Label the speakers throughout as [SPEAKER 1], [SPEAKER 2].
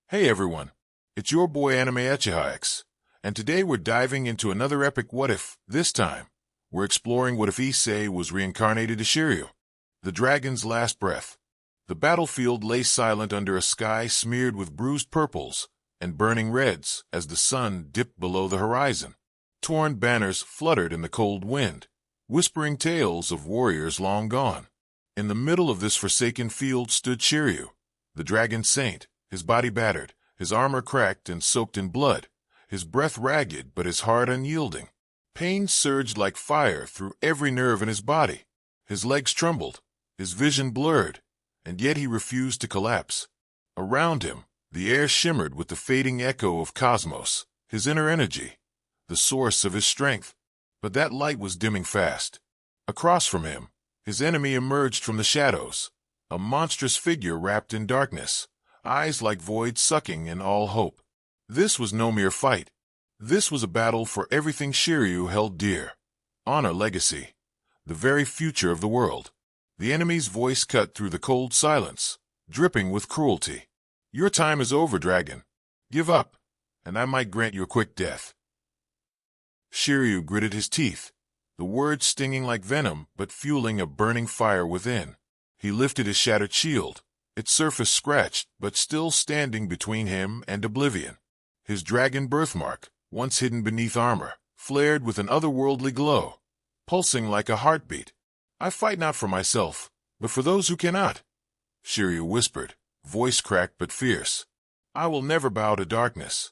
[SPEAKER 1] Hey everyone, it's your boy Anime Issei, and today we're diving into another epic what if. This time, we're exploring what if Issei was reincarnated as Shiryu, the dragon's last breath. The battlefield lay silent under a sky smeared with bruised purples and burning reds as the sun dipped below the horizon. Torn banners fluttered in the cold wind, whispering tales of warriors long gone. In the middle of this forsaken field stood Shiryu, the dragon saint, his body battered, his armor cracked and soaked in blood, his breath ragged but his heart unyielding. Pain surged like fire through every nerve in his body. His legs trembled, his vision blurred, and yet he refused to collapse. Around him, the air shimmered with the fading echo of cosmos, his inner energy, the source of his strength. But that light was dimming fast. Across from him, his enemy emerged from the shadows, a monstrous figure wrapped in darkness, eyes like void sucking in all hope. This was no mere fight. This was a battle for everything Shiryu held dear. Honor, legacy, the very future of the world. The enemy's voice cut through the cold silence, dripping with cruelty. Your time is over, dragon. Give up, and I might grant you a quick death. Shiryu gritted his teeth, the words stinging like venom but fueling a burning fire within. He lifted his shattered shield, its surface scratched but still standing between him and oblivion. His dragon birthmark, once hidden beneath armor, flared with an otherworldly glow, pulsing like a heartbeat. I fight not for myself, but for those who cannot, Shiryu whispered, voice cracked but fierce. I will never bow to darkness.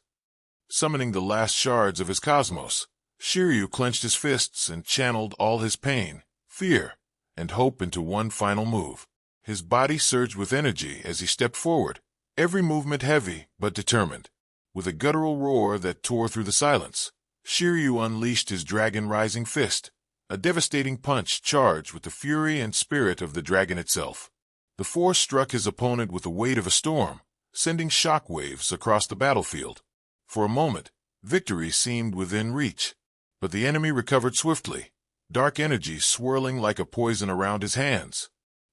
[SPEAKER 1] Summoning the last shards of his cosmos, Shiryu clenched his fists and channeled all his pain, fear, and hope into one final move. His body surged with energy as he stepped forward, every movement heavy but determined. With a guttural roar that tore through the silence, Shiryu unleashed his dragon-rising fist, a devastating punch charged with the fury and spirit of the dragon itself. The force struck his opponent with the weight of a storm, sending shockwaves across the battlefield. For a moment, victory seemed within reach, but the enemy recovered swiftly, dark energy swirling like a poison around his hands.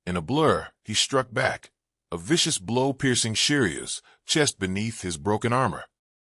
[SPEAKER 1] In a blur, he struck back, a vicious blow piercing Shiryu's chest beneath his broken armor.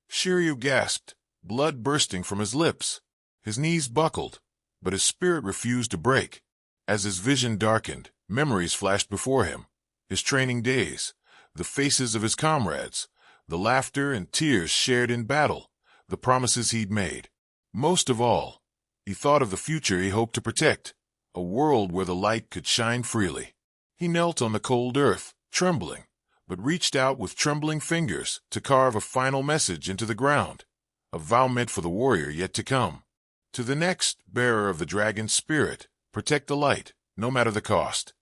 [SPEAKER 1] Shiryu gasped, blood bursting from his lips. His knees buckled, but his spirit refused to break. As his vision darkened, memories flashed before him. His training days, the faces of his comrades, the laughter and tears shared in battle, the promises he'd made. Most of all, he thought of the future he hoped to protect, a world where the light could shine freely. He knelt on the cold earth, trembling, but reached out with trembling fingers to carve a final message into the ground, a vow meant for the warrior yet to come. To the next bearer of the dragon's spirit, protect the light, no matter the cost.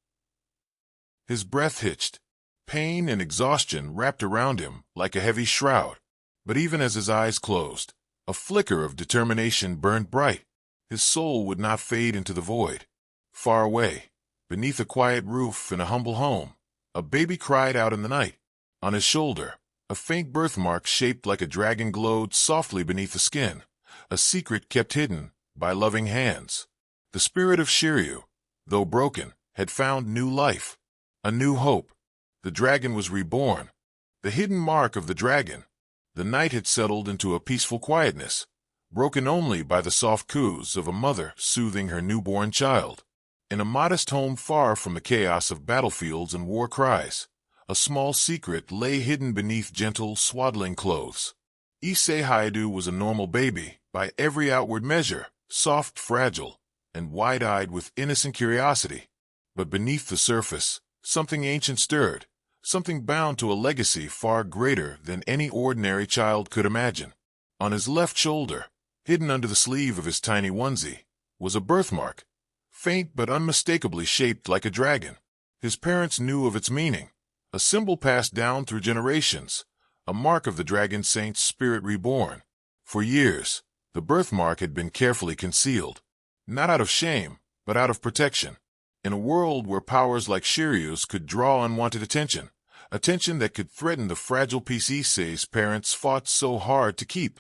[SPEAKER 1] His breath hitched. Pain and exhaustion wrapped around him like a heavy shroud. But even as his eyes closed, a flicker of determination burned bright. His soul would not fade into the void. Far away, beneath a quiet roof in a humble home, a baby cried out in the night. On his shoulder, a faint birthmark shaped like a dragon glowed softly beneath the skin, a secret kept hidden by loving hands. The spirit of Shiryu, though broken, had found new life, a new hope. The dragon was reborn. The hidden mark of the dragon. The night had settled into a peaceful quietness, broken only by the soft coos of a mother soothing her newborn child. In a modest home far from the chaos of battlefields and war cries, a small secret lay hidden beneath gentle, swaddling clothes. Issei was a normal baby, by every outward measure, soft, fragile, and wide-eyed with innocent curiosity. But beneath the surface, something ancient stirred, something bound to a legacy far greater than any ordinary child could imagine. On his left shoulder, hidden under the sleeve of his tiny onesie, was a birthmark, faint but unmistakably shaped like a dragon. His parents knew of its meaning, a symbol passed down through generations, a mark of the dragon saint's spirit reborn. For years, the birthmark had been carefully concealed, not out of shame, but out of protection. In a world where powers like Shiryu's could draw unwanted attention, attention that could threaten the fragile peace Issei's parents fought so hard to keep,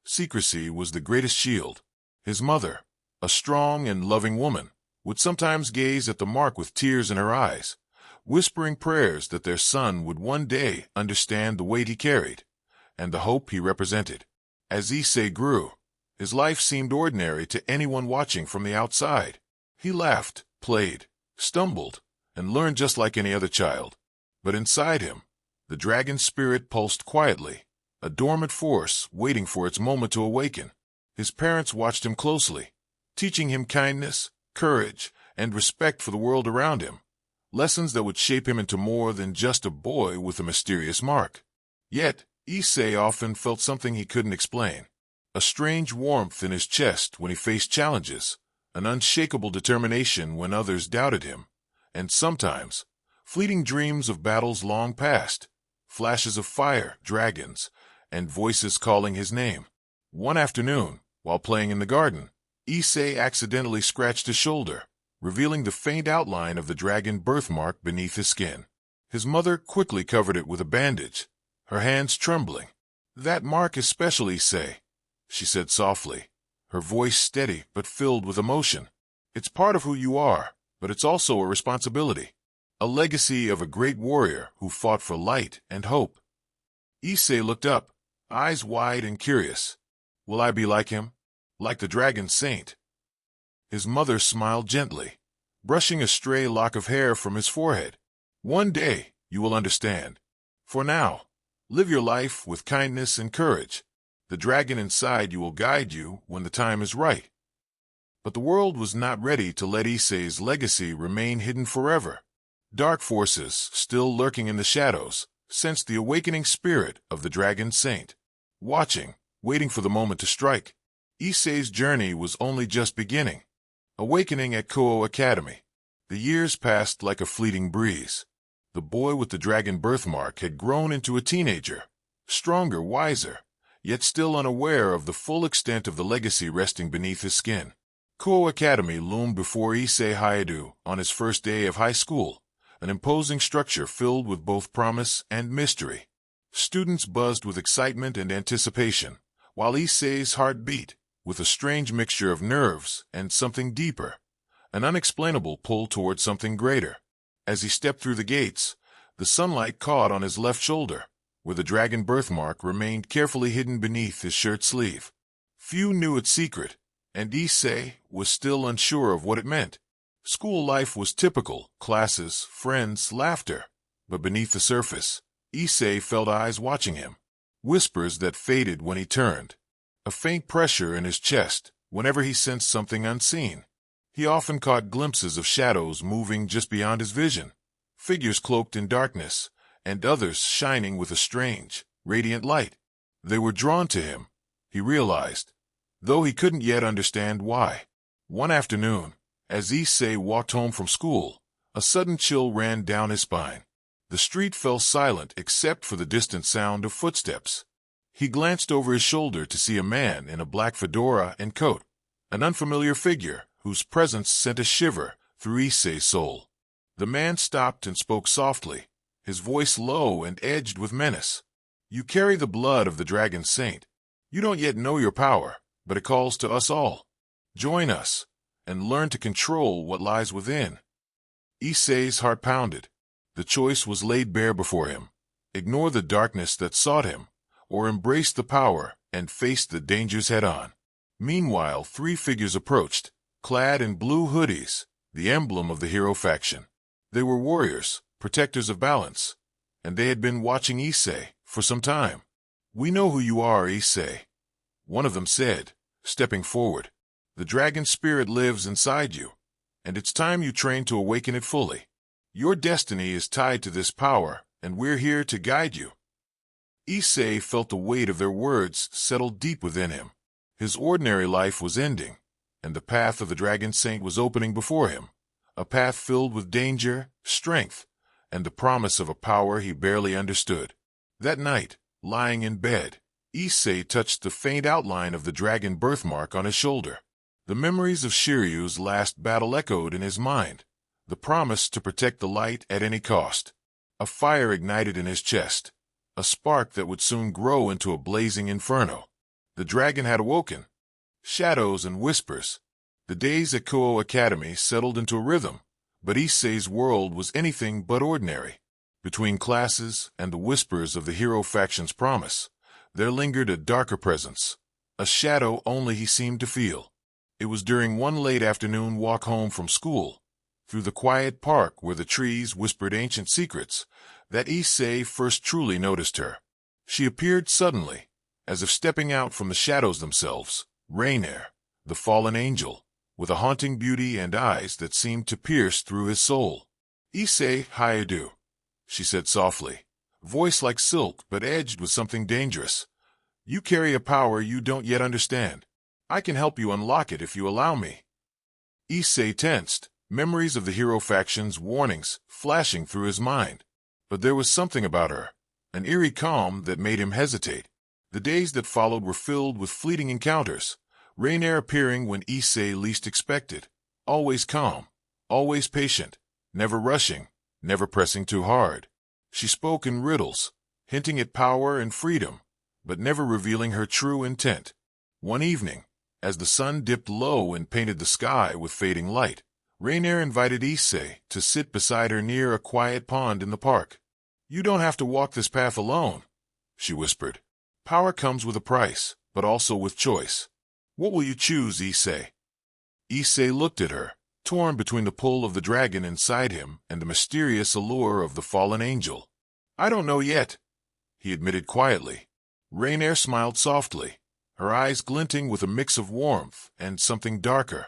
[SPEAKER 1] secrecy was the greatest shield. His mother, a strong and loving woman, would sometimes gaze at the mark with tears in her eyes, whispering prayers that their son would one day understand the weight he carried and the hope he represented. As Issei grew, his life seemed ordinary to anyone watching from the outside. He laughed, played, stumbled, and learned just like any other child. But inside him, the dragon spirit pulsed quietly, a dormant force waiting for its moment to awaken. His parents watched him closely, teaching him kindness, courage, and respect for the world around him, lessons that would shape him into more than just a boy with a mysterious mark. Yet, Issei often felt something he couldn't explain, a strange warmth in his chest when he faced challenges, an unshakable determination when others doubted him, and sometimes fleeting dreams of battles long past, flashes of fire, dragons, and voices calling his name. One afternoon, while playing in the garden, Issei accidentally scratched his shoulder, revealing the faint outline of the dragon birthmark beneath his skin. His mother quickly covered it with a bandage, her hands trembling. "That mark is special, Issei," she said softly, her voice steady but filled with emotion. "It's part of who you are, but it's also a responsibility, a legacy of a great warrior who fought for light and hope." Issei looked up, eyes wide and curious. "Will I be like him? Like the dragon saint?" His mother smiled gently, brushing a stray lock of hair from his forehead. "One day you will understand. For now, live your life with kindness and courage. The dragon inside you will guide you when the time is right." But the world was not ready to let Issei's legacy remain hidden forever. Dark forces, still lurking in the shadows, sensed the awakening spirit of the dragon saint, watching, waiting for the moment to strike. Issei's journey was only just beginning. Awakening at Koho Academy. The years passed like a fleeting breeze. The boy with the dragon birthmark had grown into a teenager, stronger, wiser, yet still unaware of the full extent of the legacy resting beneath his skin. Koho Academy loomed before Issei Hayato on his first day of high school, an imposing structure filled with both promise and mystery. Students buzzed with excitement and anticipation, while Issei's heart beat with a strange mixture of nerves and something deeper, an unexplainable pull toward something greater. As he stepped through the gates, the sunlight caught on his left shoulder, where the dragon birthmark remained carefully hidden beneath his shirt sleeve. Few knew its secret, and Issei was still unsure of what it meant. School life was typical: classes, friends, laughter. But beneath the surface, Issei felt eyes watching him, whispers that faded when he turned, a faint pressure in his chest whenever he sensed something unseen. He often caught glimpses of shadows moving just beyond his vision, figures cloaked in darkness, and others shining with a strange, radiant light. They were drawn to him, he realized, though he couldn't yet understand why. One afternoon, as Issei walked home from school, a sudden chill ran down his spine. The street fell silent except for the distant sound of footsteps. He glanced over his shoulder to see a man in a black fedora and coat, an unfamiliar figure whose presence sent a shiver through Issei's soul. The man stopped and spoke softly, his voice low and edged with menace. "You carry the blood of the dragon saint. You don't yet know your power, but it calls to us all. Join us, and learn to control what lies within." Issei's heart pounded. The choice was laid bare before him: ignore the darkness that sought him, or embrace the power and face the dangers head-on. Meanwhile, three figures approached, clad in blue hoodies, the emblem of the hero faction. They were warriors, protectors of balance, and they had been watching Issei for some time. "We know who you are, Issei," one of them said, stepping forward. "The dragon spirit lives inside you, and it's time you train to awaken it fully. Your destiny is tied to this power, and we're here to guide you." Issei felt the weight of their words settle deep within him. His ordinary life was ending, and the path of the dragon saint was opening before him, a path filled with danger, strength, and the promise of a power he barely understood. That night, lying in bed, Issei touched the faint outline of the dragon birthmark on his shoulder. The memories of Shiryu's last battle echoed in his mind, the promise to protect the light at any cost. A fire ignited in his chest, a spark that would soon grow into a blazing inferno. The dragon had awoken. Shadows and whispers, The days at Kuo Academy settled into a rhythm, but Issei's world was anything but ordinary. Between classes and the whispers of the hero faction's promise, there lingered a darker presence, a shadow only he seemed to feel. It was during one late afternoon walk home from school, through the quiet park where the trees whispered ancient secrets, that Issei first truly noticed her. She appeared suddenly, as if stepping out from the shadows themselves, Rainier, the fallen angel, with a haunting beauty and eyes that seemed to pierce through his soul. "Issei, how do?" she said softly, voice like silk but edged with something dangerous. "You carry a power you don't yet understand. I can help you unlock it if you allow me." Issei tensed, memories of the hero faction's warnings flashing through his mind. But there was something about her, an eerie calm that made him hesitate. The days that followed were filled with fleeting encounters, Rainier appearing when Issei least expected, always calm, always patient, never rushing, never pressing too hard. She spoke in riddles, hinting at power and freedom, but never revealing her true intent. One evening, as the sun dipped low and painted the sky with fading light, Rainier invited Issei to sit beside her near a quiet pond in the park. "You don't have to walk this path alone," she whispered. "Power comes with a price, but also with choice. What will you choose, Issei?" Issei looked at her, torn between the pull of the dragon inside him and the mysterious allure of the fallen angel. "I don't know yet," he admitted quietly. Rainier smiled softly, her eyes glinting with a mix of warmth and something darker.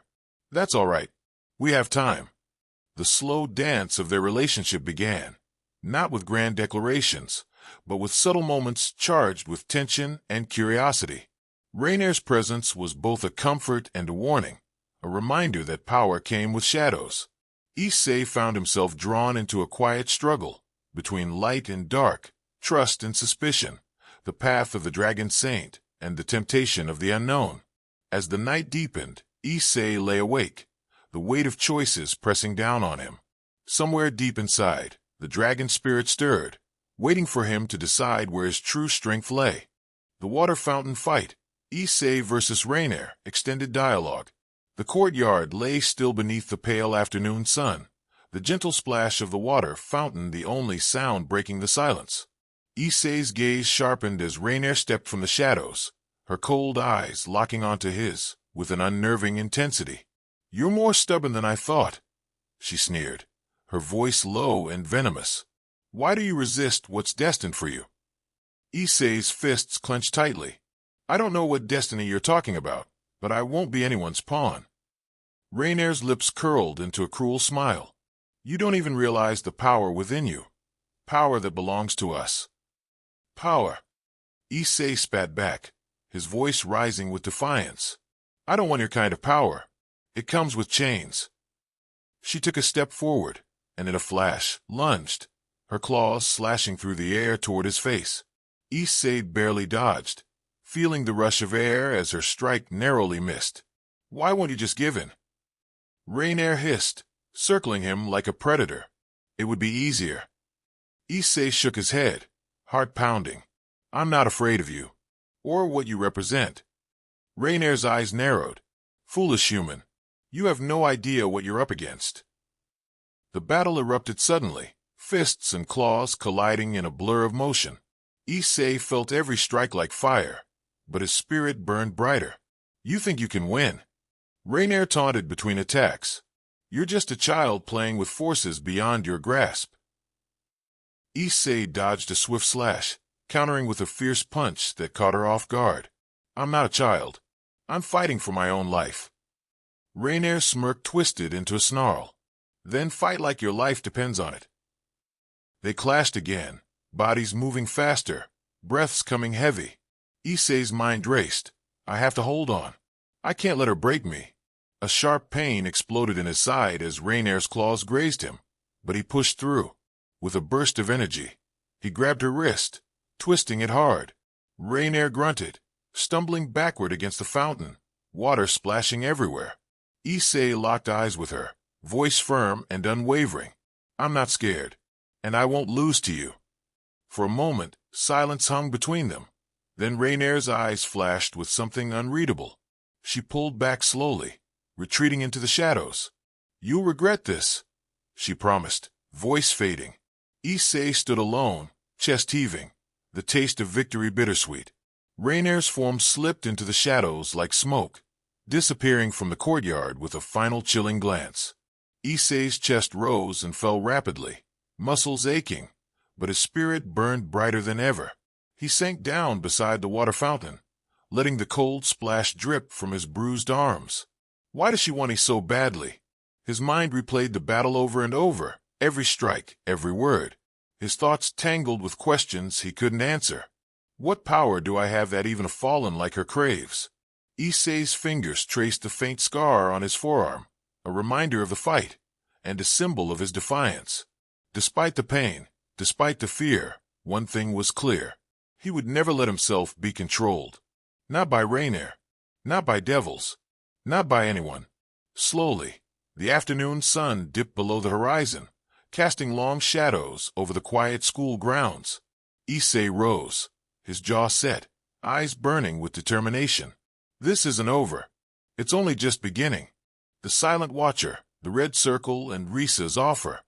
[SPEAKER 1] "That's all right. We have time." The slow dance of their relationship began, not with grand declarations, but with subtle moments charged with tension and curiosity. Rainier's presence was both a comfort and a warning, a reminder that power came with shadows. Issei found himself drawn into a quiet struggle between light and dark, trust and suspicion, the path of the dragon saint and the temptation of the unknown. As the night deepened, Issei lay awake, the weight of choices pressing down on him. Somewhere deep inside, the dragon spirit stirred, waiting for him to decide where his true strength lay. The water fountain fight, Issei versus Rainier, extended dialogue. The courtyard lay still beneath the pale afternoon sun, the gentle splash of the water fountain the only sound breaking the silence. Issei's gaze sharpened as Rainier stepped from the shadows, her cold eyes locking onto his with an unnerving intensity. "You're more stubborn than I thought," she sneered, her voice low and venomous. "Why do you resist what's destined for you?" Issei's fists clenched tightly. "I don't know what destiny you're talking about, but I won't be anyone's pawn." Rainier's lips curled into a cruel smile. "You don't even realize the power within you. Power that belongs to us." "Power?" Issei spat back, his voice rising with defiance. "I don't want your kind of power. It comes with chains." She took a step forward, and in a flash, lunged, her claws slashing through the air toward his face. Issei barely dodged, feeling the rush of air as her strike narrowly missed. "Why won't you just give in?" Rainier hissed, circling him like a predator. "It would be easier." Issei shook his head, heart pounding. "I'm not afraid of you, or what you represent." Rainier's eyes narrowed. "Foolish human. You have no idea what you're up against." The battle erupted suddenly, fists and claws colliding in a blur of motion. Issei felt every strike like fire, but his spirit burned brighter. "You think you can win?" Rainier taunted between attacks. "You're just a child playing with forces beyond your grasp." Issei dodged a swift slash, countering with a fierce punch that caught her off guard. "I'm not a child. I'm fighting for my own life." Rainier's smirk twisted into a snarl. "Then fight like your life depends on it." They clashed again, bodies moving faster, breaths coming heavy. Issei's mind raced. "I have to hold on. I can't let her break me." A sharp pain exploded in his side as Rainier's claws grazed him, but he pushed through. With a burst of energy, he grabbed her wrist, twisting it hard. Rainier grunted, stumbling backward against the fountain, water splashing everywhere. Issei locked eyes with her, voice firm and unwavering. "I'm not scared, and I won't lose to you." For a moment, silence hung between them. Then Rainier's eyes flashed with something unreadable. She pulled back slowly, retreating into the shadows. "You'll regret this," she promised, voice fading. Issei stood alone, chest heaving, the taste of victory bittersweet. Rainier's form slipped into the shadows like smoke, disappearing from the courtyard with a final chilling glance. Issei's chest rose and fell rapidly, muscles aching, but his spirit burned brighter than ever. He sank down beside the water fountain, letting the cold splash drip from his bruised arms. Why does she want me so badly? His mind replayed the battle over and over, every strike, every word. His thoughts tangled with questions he couldn't answer. What power do I have that even a fallen like her craves? Issei's fingers traced the faint scar on his forearm, a reminder of the fight, and a symbol of his defiance. Despite the pain, despite the fear, one thing was clear. He would never let himself be controlled. Not by Rainier, not by devils, not by anyone. Slowly, the afternoon sun dipped below the horizon, casting long shadows over the quiet school grounds. Issei rose, his jaw set, eyes burning with determination. This isn't over. It's only just beginning. The Silent Watcher, the Red Circle, and Risa's offer.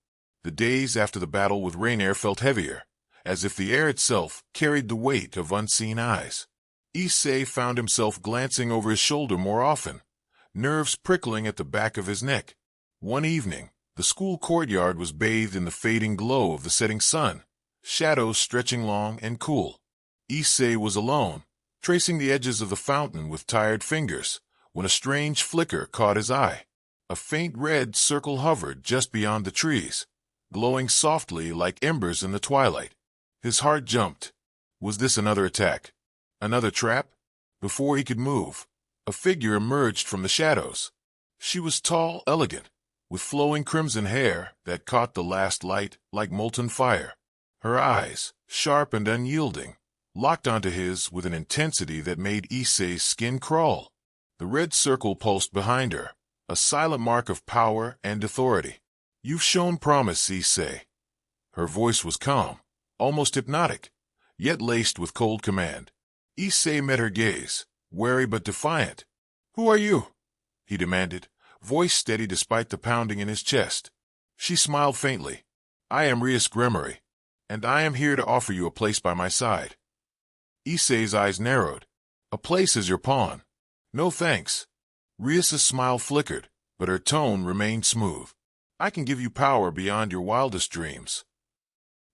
[SPEAKER 1] The days after the battle with Rainier felt heavier, as if the air itself carried the weight of unseen eyes. Issei found himself glancing over his shoulder more often, nerves prickling at the back of his neck. One evening, the school courtyard was bathed in the fading glow of the setting sun, shadows stretching long and cool. Issei was alone, tracing the edges of the fountain with tired fingers, when a strange flicker caught his eye. A faint red circle hovered just beyond the trees, glowing softly like embers in the twilight. His heart jumped. Was this another attack? Another trap? Before he could move, a figure emerged from the shadows. She was tall, elegant, with flowing crimson hair that caught the last light like molten fire. Her eyes, sharp and unyielding, locked onto his with an intensity that made Issei's skin crawl. The red circle pulsed behind her, a silent mark of power and authority. "You've shown promise, Issei." Her voice was calm, almost hypnotic, yet laced with cold command. Issei met her gaze, wary but defiant. "Who are you?" he demanded, voice steady despite the pounding in his chest. She smiled faintly. "I am Rias Gremory, and I am here to offer you a place by my side." Issei's eyes narrowed. "A place as your pawn? No thanks." Rias's smile flickered, but her tone remained smooth. "I can give you power beyond your wildest dreams."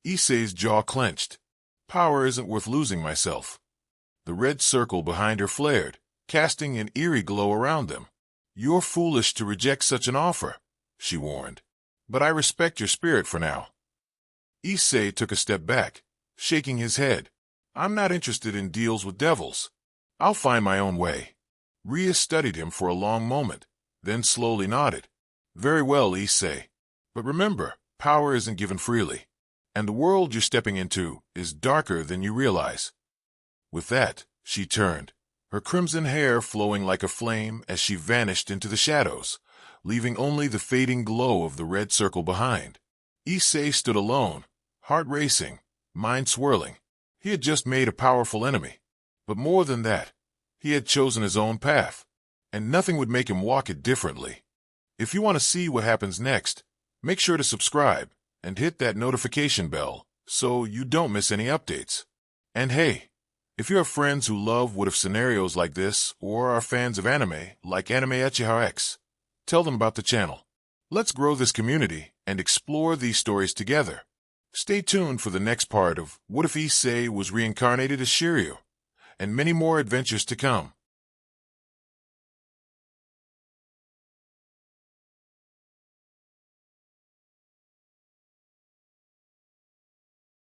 [SPEAKER 1] Issei's jaw clenched. "Power isn't worth losing myself." The red circle behind her flared, casting an eerie glow around them. "You're foolish to reject such an offer," she warned. "But I respect your spirit for now." Issei took a step back, shaking his head. "I'm not interested in deals with devils. I'll find my own way." Rias studied him for a long moment, then slowly nodded. "Very well, Issei. But remember, power isn't given freely, and the world you're stepping into is darker than you realize." With that, she turned, her crimson hair flowing like a flame as she vanished into the shadows, leaving only the fading glow of the red circle behind. Issei stood alone, heart racing, mind swirling. He had just made a powerful enemy, but more than that, he had chosen his own path, and nothing would make him walk it differently. If you want to see what happens next, make sure to subscribe and hit that notification bell so you don't miss any updates. And hey, if you have friends who love what-if scenarios like this or are fans of anime like Anime Uchiha X, tell them about the channel. Let's grow this community and explore these stories together. Stay tuned for the next part of What If Issei Was Reincarnated as Shiryu, and many more adventures to come.